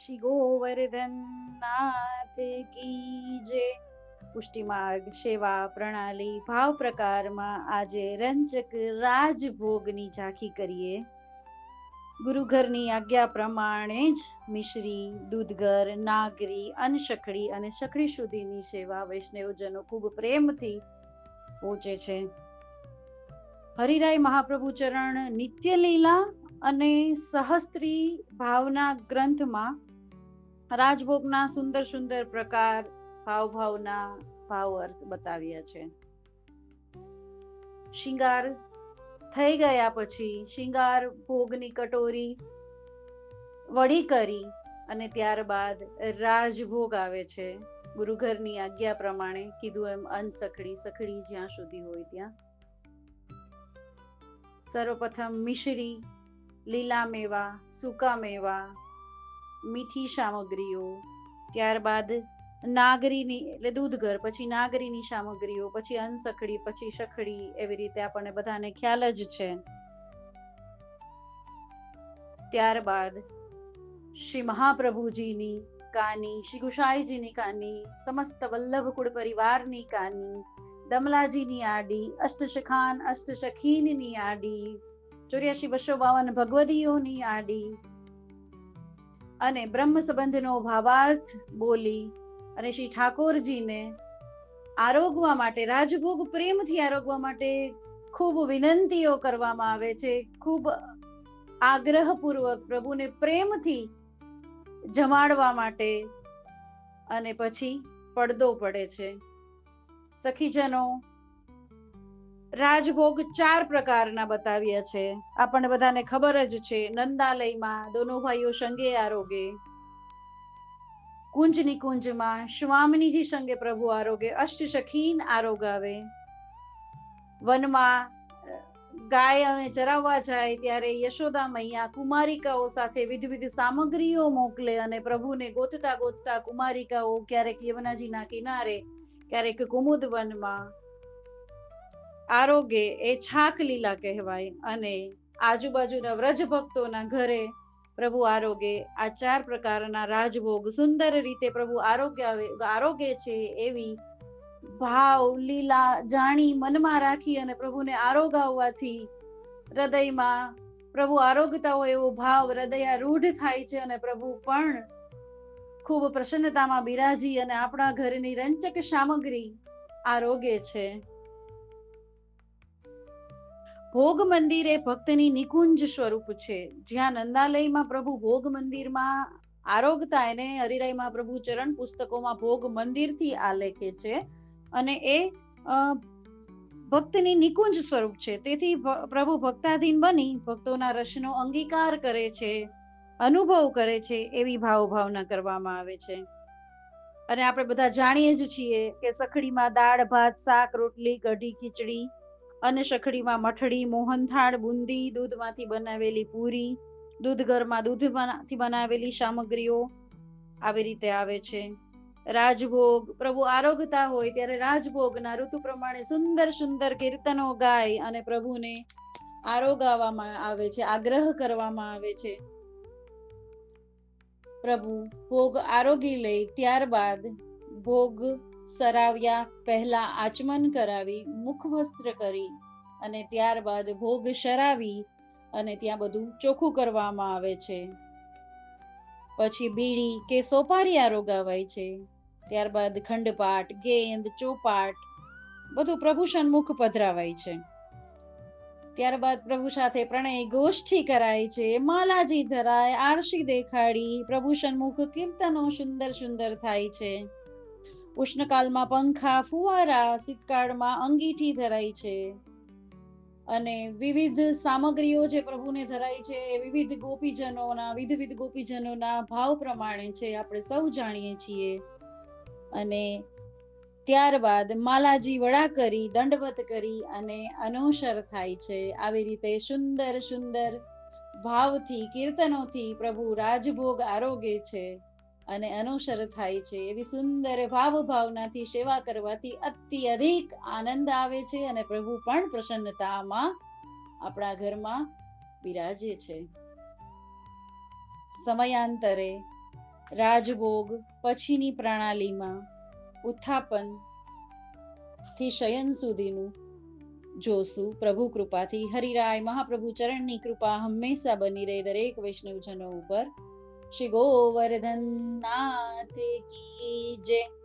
શ્રી ગોવર્ધન નાથ કી જય. પુષ્ટિ માર્ગ સેવા પ્રણાલી ભાવ પ્રકારમાં આજે રંજક રાજભોગની ઝાંખી કરીએ. ગુરુઘરની આજ્ઞા પ્રમાણે જ મિશ્રી, દૂધઘર, નાગરી, અનશખડી અને સખડી સુધીની સેવા વૈષ્ણવજનો ખૂબ પ્રેમથી પહોંચે છે. હરિરાય મહાપ્રભુ ચરણ નિત્ય લીલા અને સહસ્ત્રી ભાવના ગ્રંથમાં રાજભોગના સુંદર સુંદર પ્રકાર ભાવના ભાવ અર્થ બતાવ્યા છે. શિંગાર થઈ ગયા પછી શિંગાર ભોગની કટોરી વળી કરી અને ત્યારબાદ રાજભોગ આવે છે. ગુરુઘરની આજ્ઞા પ્રમાણે કીધું એમ સખડી જ્યાં સુધી હોય ત્યાં. સર્વપ્રથમ મિશ્રી, લીલા મેવા, સૂકા મેવા, મીઠી સામગ્રીઓ, ત્યારબાદ નાગરીની એટલે દૂધઘર, પછી નાગરીની સામગ્રીઓ, પછી અનસખડી, પછી સખડી, એવી રીતે આપણને બધાને ખ્યાલ જ છે. ત્યારબાદ શ્રી મહાપ્રભુજીની કાની, શ્રી ગુસાઈજીની કાની, સમસ્ત વલ્લભ કુળ પરિવારની કાની, દમલાજીની આડી, અષ્ટસખાન અષ્ટસખીનની આડી, 84,252 ભગવદીઓની આડી અને બ્રહ્મ સંબંધનો ભાવાર્થ બોલી અને શ્રી ઠાકોરજીને આરોગવા માટે, રાજભોગ પ્રેમથી આરોગવા માટે ખૂબ વિનંતીઓ કરવામાં આવે છે. ખૂબ આગ્રહપૂર્વક પ્રભુને પ્રેમથી જમાડવા માટે અને પછી પડદો પડે છે. સખીજનો રાજભોગ 4 પ્રકારના બતાવ્યા છે. આપણને બધાને ખબર જ છે. નંદાલયમાં દોનો ભાઈઓ સંગે આરોગે, કુંજ નિકુંજમાં સ્વામિનીજી સંગે પ્રભુ આરોગે, અષ્ટસખીન આરોગાવે, વનમાં ગાય અને ચરાવવા જાય ત્યારે યશોદા મૈયા કુમારિકાઓ સાથે વિવિધ સામગ્રીઓ મોકલે અને પ્રભુને ગોતતા ગોતતા કુમારિકાઓ ક્યારેક યમુનાજીના કિનારે, ક્યારેક કુમુદ વનમાં આરોગે. એ છાક લીલા કહેવાય. અને આજુબાજુના વ્રજ ભક્તોના ઘરે પ્રભુ આરોગે. આ 4 પ્રકારના રાજભોગ સુંદર રીતે પ્રભુ આરોગે છે. એવી ભાવ લીલા જાણી મનમાં રાખી અને પ્રભુને આરોગાવવાથી હૃદયમાં પ્રભુ આરોગતા હોય એવો ભાવ હૃદયારૂઢ થાય છે અને પ્રભુ પણ ખૂબ પ્રસન્નતામાં બિરાજી અને આપણા ઘરની રંચક સામગ્રી આરોગે છે. ભોગ મંદિર એ ભક્તની નિકુંજ સ્વરૂપ છે. જ્યાં નંદાલયમાં પ્રભુ ભોગ મંદિરમાં આરોગતા એને હરિરાયમાં પ્રભુ ચરણ પુસ્તકોમાં ભોગ મંદિરથી આલેખે છે અને એ ભક્તની નિકુંજ સ્વરૂપ છે. તેથી પ્રભુ ભક્તાધીન બની ભક્તોના રસનો અંગીકાર કરે છે, અનુભવ કરે છે, એવી ભાવના કરવામાં આવે છે. અને આપણે બધા જાણીએ જ છીએ કે સખડીમાં દાળ, ભાત, શાક, રોટલી, કઢી, ખીચડી, અને સખડીમાં મઠડી, મોહનથાળ, બુંદી, દૂધમાંથી બનાવેલી પૂરી, દૂધઘરમાં દૂધમાંથી બનાવેલી સામગ્રીઓ આવી રીતે આવે છે. રાજભોગ પ્રભુ આરોગતા હોય ત્યારે રાજભોગના ઋતુ પ્રમાણે સુંદર સુંદર કીર્તનો ગાય અને પ્રભુને આરોગાવવામાં આવે છે, આગ્રહ કરવામાં આવે છે. પ્રભુ ભોગ આરોગી લે ત્યારબાદ ભોગ સરાવ્યા પહેલા આચમન કરાવી, મુખ વસ્ત્ર કરી અને ત્યારબાદ ભોગ શરાવી અને ત્યાં બધું ચોખ્ખું કરવામાં આવે છે. પછી બીડી કે સોપારી આરોગાવાય છે. ત્યારબાદ ખંડપાટ, ગેંદ, ચોપાટ બધું પ્રભુ સન્મુખ પધરાવાય છે. ત્યારબાદ પ્રભુ સાથે પ્રણય ગોષ્ઠી કરાય છે, માલાજી ધરાય, આરસી દેખાડી પ્રભુ સન્મુખ કીર્તનો સુંદર સુંદર થાય છે. ઉષ્ણકાળમાં પંખા, ફુવારા, શીતકાળમાં અંગીઠી ધરાય છે અને વિવિધ સામગ્રીઓ જે પ્રભુને ધરાય છે એ વિવિધ ગોપીજનોના ભાવ પ્રમાણે છે, આપણે સૌ જાણીએ છીએ. અને ત્યારબાદ માલાજી વડા કરી, દંડવત કરી અને અનુસર થાય છે. આવી રીતે સુંદર સુંદર ભાવથી, કીર્તનોથી પ્રભુ રાજભોગ આરોગે છે અને અનુસર થાય છે. એવી સુંદર ભાવનાથી સેવા કરવાથી અત્યધિક આનંદ આવે છે અને પ્રભુ પણ પ્રસન્નતામાં આપણા ઘરમાં બિરાજે છે. સમયાંતરે રાજભોગ પછીની પ્રણાલીમાં ઉત્થાપન થી શયન સુધીનું જોશું પ્રભુ કૃપાથી. હરિરાય મહાપ્રભુ ચરણની કૃપા હંમેશા બની રહે દરેક વૈષ્ણવજનો ઉપર. શ્રી ગોવર્ધન નાથ કી જય.